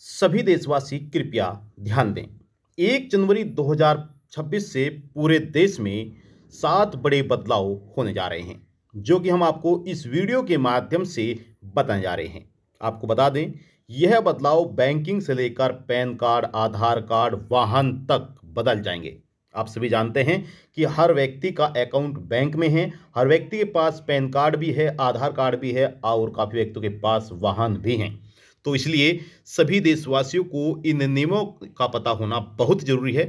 सभी देशवासी कृपया ध्यान दें। 1 जनवरी 2026 से पूरे देश में 7 बड़े बदलाव होने जा रहे हैं, जो कि हम आपको इस वीडियो के माध्यम से बताने जा रहे हैं। आपको बता दें, यह बदलाव बैंकिंग से लेकर पैन कार्ड, आधार कार्ड, वाहन तक बदल जाएंगे। आप सभी जानते हैं कि हर व्यक्ति का अकाउंट बैंक में है, हर व्यक्ति के पास पैन कार्ड भी है, आधार कार्ड भी है और काफ़ी व्यक्तियों के पास वाहन भी हैं। तो इसलिए सभी देशवासियों को इन नियमों का पता होना बहुत ज़रूरी है।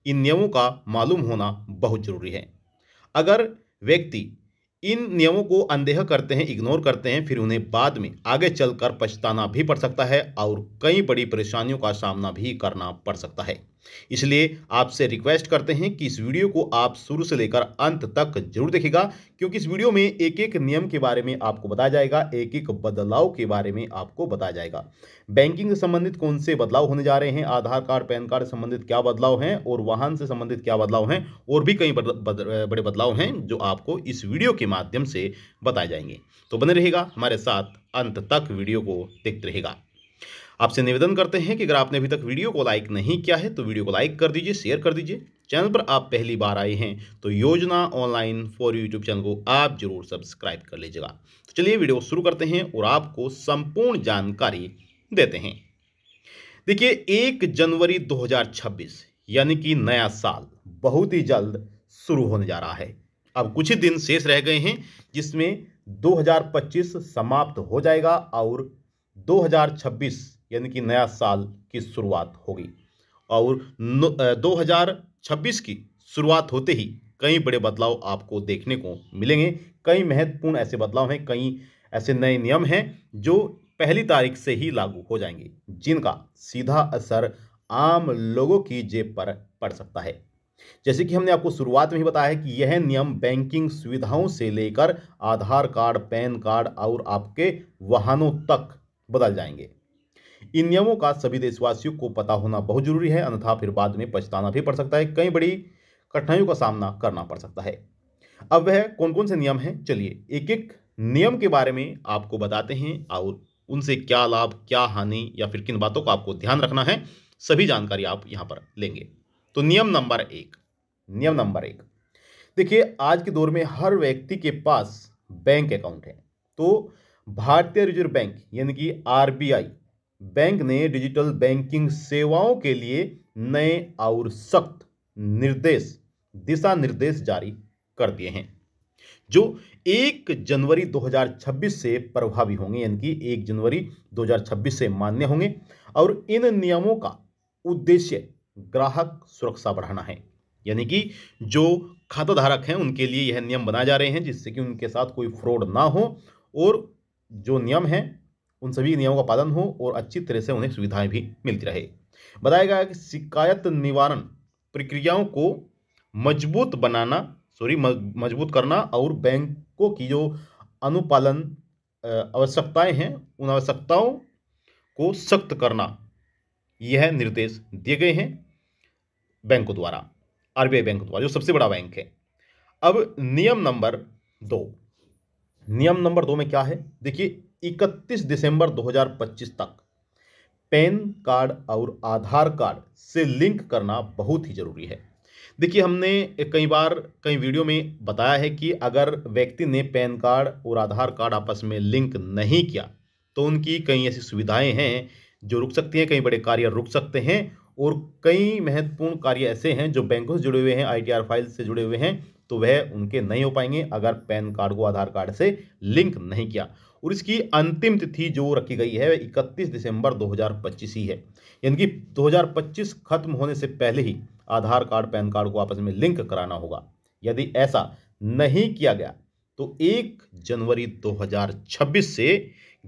इन नियमों का मालूम होना बहुत ज़रूरी है। अगर व्यक्ति इन नियमों को अनदेखा करते हैं, इग्नोर करते हैं, फिर उन्हें बाद में आगे चलकर पछताना भी पड़ सकता है और कई बड़ी परेशानियों का सामना भी करना पड़ सकता है। इसलिए आपसे रिक्वेस्ट करते हैं कि इस वीडियो को आप शुरू से लेकर अंत तक जरूर देखिएगा, क्योंकि इस वीडियो में एक एक नियम के बारे में आपको बताया जाएगा, एक एक बदलाव के बारे में आपको बताया जाएगा। बैंकिंग से संबंधित कौन से बदलाव होने जा रहे हैं, आधार कार्ड, पैन कार्ड से संबंधित क्या बदलाव हैं और वाहन से संबंधित क्या बदलाव हैं, और भी कई बड़े बदलाव हैं जो आपको इस वीडियो के माध्यम से बताए जाएंगे। तो बने रहेगा हमारे साथ, अंत तक वीडियो को देखते रहेगा। आपसे निवेदन करते हैं कि अगर आपने अभी तक वीडियो को लाइक नहीं किया है तो वीडियो को लाइक कर दीजिए, शेयर कर दीजिए। चैनल पर आप पहली बार आए हैं तो योजना ऑनलाइन फॉर यूट्यूब चैनल को आप जरूर सब्सक्राइब कर लीजिएगा। तो चलिए वीडियो शुरू करते हैं और आपको संपूर्ण जानकारी देते हैं। देखिए, 1 जनवरी 2026 यानी कि नया साल बहुत ही जल्द शुरू होने जा रहा है। अब कुछ ही दिन शेष रह गए हैं जिसमें 2025 समाप्त हो जाएगा और 2026 यानी कि नया साल की शुरुआत होगी। और 2026 की शुरुआत होते ही कई बड़े बदलाव आपको देखने को मिलेंगे। कई महत्वपूर्ण ऐसे बदलाव हैं, कई ऐसे नए नियम हैं जो पहली तारीख से ही लागू हो जाएंगे, जिनका सीधा असर आम लोगों की जेब पर पड़ सकता है। जैसे कि हमने आपको शुरुआत में ही बताया है कि यह नियम बैंकिंग सुविधाओं से लेकर आधार कार्ड, पैन कार्ड और आपके वाहनों तक बदल जाएंगे। इन नियमों का सभी देशवासियों को पता होना बहुत जरूरी है, अन्यथा फिर बाद में पछताना भी पड़ सकता है, कई बड़ी कठिनाइयों का सामना करना पड़ सकता है। अब वह कौन कौन से नियम हैं, चलिए एक एक नियम के बारे में आपको बताते हैं और उनसे क्या लाभ, क्या हानि या फिर किन बातों का आपको ध्यान रखना है, सभी जानकारी आप यहाँ पर लेंगे। तो नियम नंबर एक, देखिए, आज के दौर में हर व्यक्ति के पास बैंक अकाउंट है। तो भारतीय रिजर्व बैंक यानी कि आरबीआई बैंक ने डिजिटल बैंकिंग सेवाओं के लिए नए और सख्त दिशा निर्देश जारी कर दिए हैं, जो 1 जनवरी 2026 से प्रभावी होंगे, यानी कि 1 जनवरी 2026 से मान्य होंगे। और इन नियमों का उद्देश्य ग्राहक सुरक्षा बढ़ाना है, यानी कि जो खाता धारक हैं उनके लिए यह नियम बनाए जा रहे हैं जिससे कि उनके साथ कोई फ्रॉड ना हो और जो नियम हैं उन सभी नियमों का पालन हो और अच्छी तरह से उन्हें सुविधाएं भी मिलती रहे। बताया गया है कि शिकायत निवारण प्रक्रियाओं को मजबूत करना और बैंकों की जो अनुपालन आवश्यकताएं हैं उन आवश्यकताओं को सख्त करना, यह निर्देश दिए गए हैं बैंकों द्वारा, आरबीआई बैंक द्वारा, जो सबसे बड़ा बैंक है। अब नियम नंबर 2 में क्या है, देखिए, 31 दिसंबर 2025 तक पैन कार्ड और आधार कार्ड से लिंक करना बहुत ही जरूरी है। देखिए, हमने कई वीडियो में बताया है कि अगर व्यक्ति ने पैन कार्ड और आधार कार्ड आपस में लिंक नहीं किया तो उनकी कई ऐसी सुविधाएं हैं जो रुक सकती हैं, कई बड़े कार्य रुक सकते हैं और कई महत्वपूर्ण कार्य ऐसे हैं जो बैंकों से जुड़े हुए हैं, आईटीआर फाइल से जुड़े हुए हैं, तो वह उनके नहीं हो पाएंगे अगर पैन कार्ड को आधार कार्ड से लिंक नहीं किया। और इसकी अंतिम तिथि जो रखी गई है 31 दिसंबर 2025 ही है, यानी कि 2025 खत्म होने से पहले ही आधार कार्ड, पैन कार्ड को आपस में लिंक कराना होगा। यदि ऐसा नहीं किया गया तो 1 जनवरी 2026 से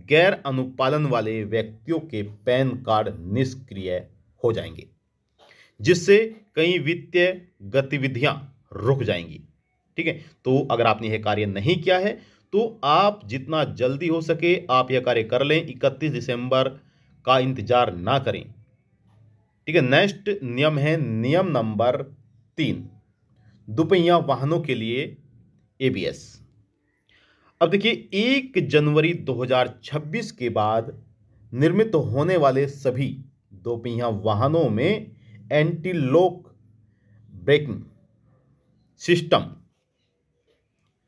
गैर अनुपालन वाले व्यक्तियों के पैन कार्ड निष्क्रिय हो जाएंगे, जिससे कई वित्तीय गतिविधियां रुक जाएंगी। ठीक है, तो अगर आपने यह कार्य नहीं किया है तो आप जितना जल्दी हो सके आप यह कार्य कर लें, 31 दिसंबर का इंतजार ना करें। ठीक है, नेक्स्ट नियम है नियम नंबर 3, दुपहिया वाहनों के लिए एबीएस। अब देखिए, 1 जनवरी 2026 के बाद निर्मित होने वाले सभी दोपहिया वाहनों में anti lock braking system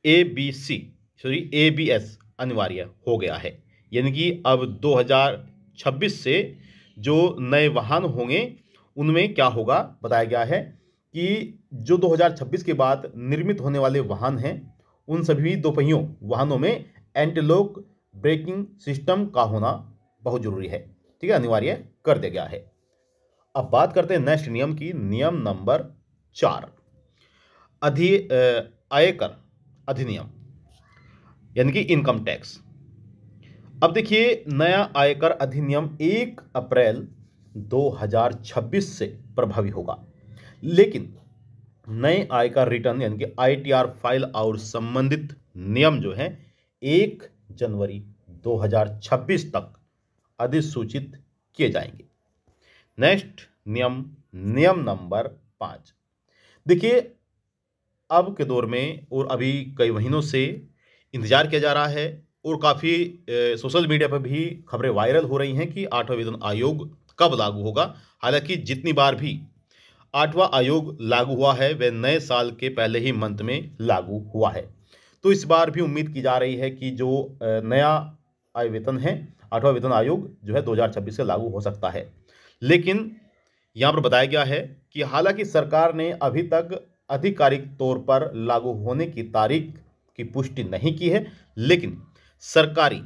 ABS अनिवार्य हो गया है। यानी कि अब 2026 से जो नए वाहन होंगे उनमें क्या होगा बताया गया है कि जो 2026 के बाद निर्मित होने वाले वाहन हैं उन सभी दोपहियों वाहनों में एंटी लॉक ब्रेकिंग सिस्टम का होना बहुत जरूरी है। ठीक है, अनिवार्य कर दिया गया है। अब बात करते हैं नेक्स्ट नियम की। नियम नंबर 4 आयकर अधिनियम यानी कि इनकम टैक्स। अब देखिए, नया आयकर अधिनियम 1 अप्रैल 2026 से प्रभावी होगा, लेकिन नए आयकर रिटर्न यानी कि ITR फाइल और संबंधित नियम जो है 1 जनवरी 2026 तक अधिसूचित किए जाएंगे। नेक्स्ट नियम नंबर 5। देखिए, अब के दौर में और अभी कई महीनों से इंतजार किया जा रहा है और काफ़ी सोशल मीडिया पर भी खबरें वायरल हो रही हैं कि 8वां वेतन आयोग कब लागू होगा। हालांकि जितनी बार भी 8वां आयोग लागू हुआ है वह नए साल के पहले ही मंथ में लागू हुआ है, तो इस बार भी उम्मीद की जा रही है कि जो नया आय वेतन है 8वां वेतन आयोग जो है 2026 से लागू हो सकता है। लेकिन यहाँ पर बताया गया है कि हालांकि सरकार ने अभी तक आधिकारिक तौर पर लागू होने की तारीख की पुष्टि नहीं की है, लेकिन सरकारी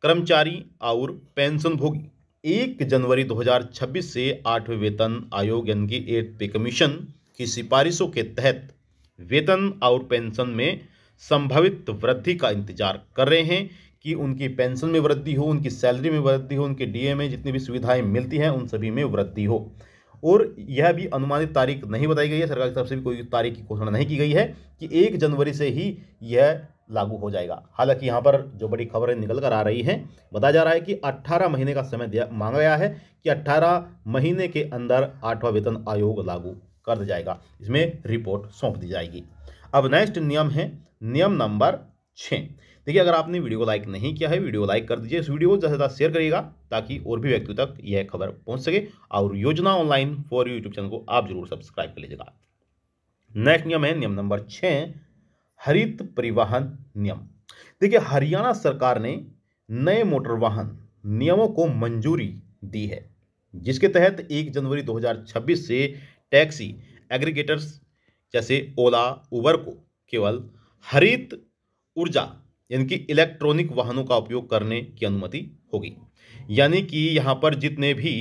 कर्मचारी और पेंशनभोगी 1 जनवरी 2026 से 8वें वेतन आयोग यानी कि 8th पे कमीशन की सिफारिशों के तहत वेतन और पेंशन में संभावित वृद्धि का इंतजार कर रहे हैं कि उनकी पेंशन में वृद्धि हो, उनकी सैलरी में वृद्धि हो, उनके DA में जितनी भी सुविधाएं मिलती हैं उन सभी में वृद्धि हो। और यह भी अनुमानित तारीख नहीं बताई गई है, सरकार की तरफ से भी कोई तारीख की घोषणा नहीं की गई है कि 1 जनवरी से ही यह लागू हो जाएगा। हालांकि यहाँ पर जो बड़ी खबरें निकल कर आ रही हैं, बताया जा रहा है कि 18 महीने का समय मांगा गया है कि 18 महीने के अंदर 8वां वेतन आयोग लागू कर दिया जाएगा, इसमें रिपोर्ट सौंप दी जाएगी। अब नेक्स्ट नियम है नियम नंबर 6। देखिए, अगर आपने वीडियो को लाइक नहीं किया है, वीडियो को लाइक कर दीजिए, इस वीडियो को ज़्यादा से ज़्यादा शेयर करिएगा ताकि और भी व्यक्तियों तक यह खबर पहुंच सके, और योजना ऑनलाइन फॉर यूट्यूब चैनल को आप जरूर सब्सक्राइब कर लीजिएगा। नेक्स्ट नियम है नियम नंबर 6 हरित परिवहन नियम। देखिए, हरियाणा सरकार ने नए मोटर वाहन नियमों को मंजूरी दी है, जिसके तहत 1 जनवरी 2026 से टैक्सी एग्रीगेटर्स जैसे ओला, उबर को केवल हरित ऊर्जा यानी कि इलेक्ट्रॉनिक वाहनों का उपयोग करने की अनुमति होगी। यानी कि यहाँ पर जितने भी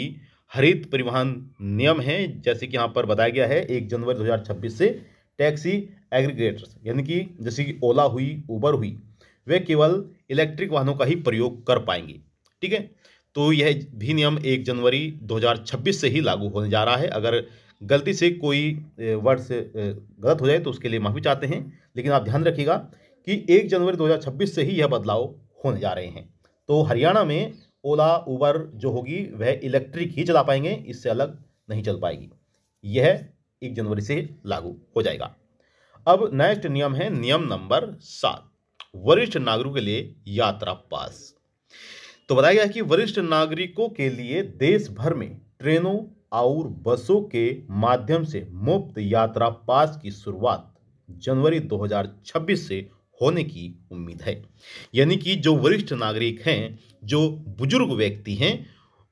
हरित परिवहन नियम हैं, जैसे कि यहाँ पर बताया गया है 1 जनवरी 2026 से टैक्सी एग्रीगेटर्स यानी कि जैसे कि ओला हुई, उबर हुई, वे केवल इलेक्ट्रिक वाहनों का ही प्रयोग कर पाएंगे। ठीक है, तो यह भी नियम 1 जनवरी 2026 से ही लागू होने जा रहा है। अगर गलती से कोई वर्ड से गलत हो जाए तो उसके लिए माफ़ी चाहते हैं, लेकिन आप ध्यान रखिएगा कि 1 जनवरी 2026 से ही यह बदलाव होने जा रहे हैं। तो हरियाणा में ओला, उबर जो होगी वह इलेक्ट्रिक ही चला पाएंगे, इससे अलग नहीं चल पाएगी। यह 1 जनवरी से लागू हो जाएगा। अब नेक्स्ट नियम है नियम नंबर 7 वरिष्ठ नागरिकों के लिए यात्रा पास। तो बताया गया है कि वरिष्ठ नागरिकों के लिए देश भर में ट्रेनों और बसों के माध्यम से मुफ्त यात्रा पास की शुरुआत जनवरी 2026 से होने की उम्मीद है। यानी कि जो वरिष्ठ नागरिक हैं, जो बुजुर्ग व्यक्ति हैं,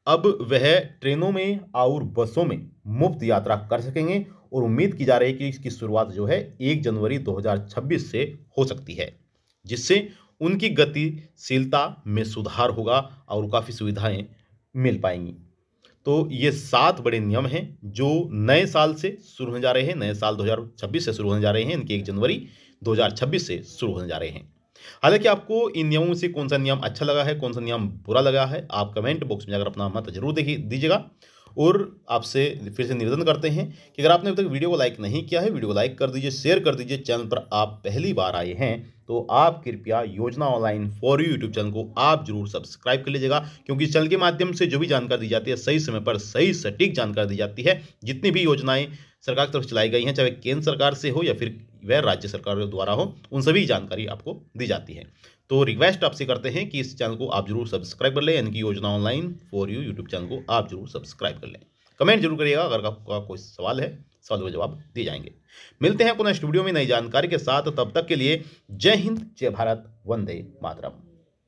अब वह ट्रेनों में और बसों में मुफ्त यात्रा कर सकेंगे, और उम्मीद की जा रही है कि इसकी शुरुआत जो है 1 जनवरी 2026 से हो सकती है, जिससे उनकी गतिशीलता में सुधार होगा और काफ़ी सुविधाएं मिल पाएंगी। तो ये 7 बड़े नियम हैं जो नए साल से शुरू होने जा रहे हैं, नए साल 2026 से शुरू होने जा रहे हैं, इनके 1 जनवरी 2026 से शुरू होने जा रहे हैं। हालांकि आपको इन नियमों से कौन सा नियम अच्छा लगा है, कौन सा नियम बुरा लगा है, आप कमेंट बॉक्स में जाकर अपना मत जरूर दीजिएगा। और आपसे फिर से निवेदन करते हैं कि अगर आपने अभी तक वीडियो को लाइक नहीं किया है, वीडियो को लाइक कर दीजिए, शेयर कर दीजिए। चैनल पर आप पहली बार आए हैं तो आप कृपया योजना online for you YouTube channel को आप जरूर सब्सक्राइब कर लीजिएगा, क्योंकि इस चैनल के माध्यम से जो भी जानकारी दी जाती है सही समय पर सही सटीक जानकारी दी जाती है। जितनी भी योजनाएं सरकार की तरफ से चलाई गई हैं, चाहे केंद्र सरकार से हो या फिर वह राज्य सरकार द्वारा हो, उन सभी जानकारी आपको दी जाती है। तो रिक्वेस्ट आपसे करते हैं कि इस चैनल को आप जरूर सब्सक्राइब कर लें, यानी कि योजना online for you YouTube channel को आप जरूर सब्सक्राइब कर लें। कमेंट जरूर करिएगा, अगर आपका कोई सवाल है, सवाल का जवाब दिए जाएंगे। मिलते हैं पुनः नेक्स्ट वीडियो में नई जानकारी के साथ, तब तक के लिए जय हिंद, जय भारत, वंदे मातरम।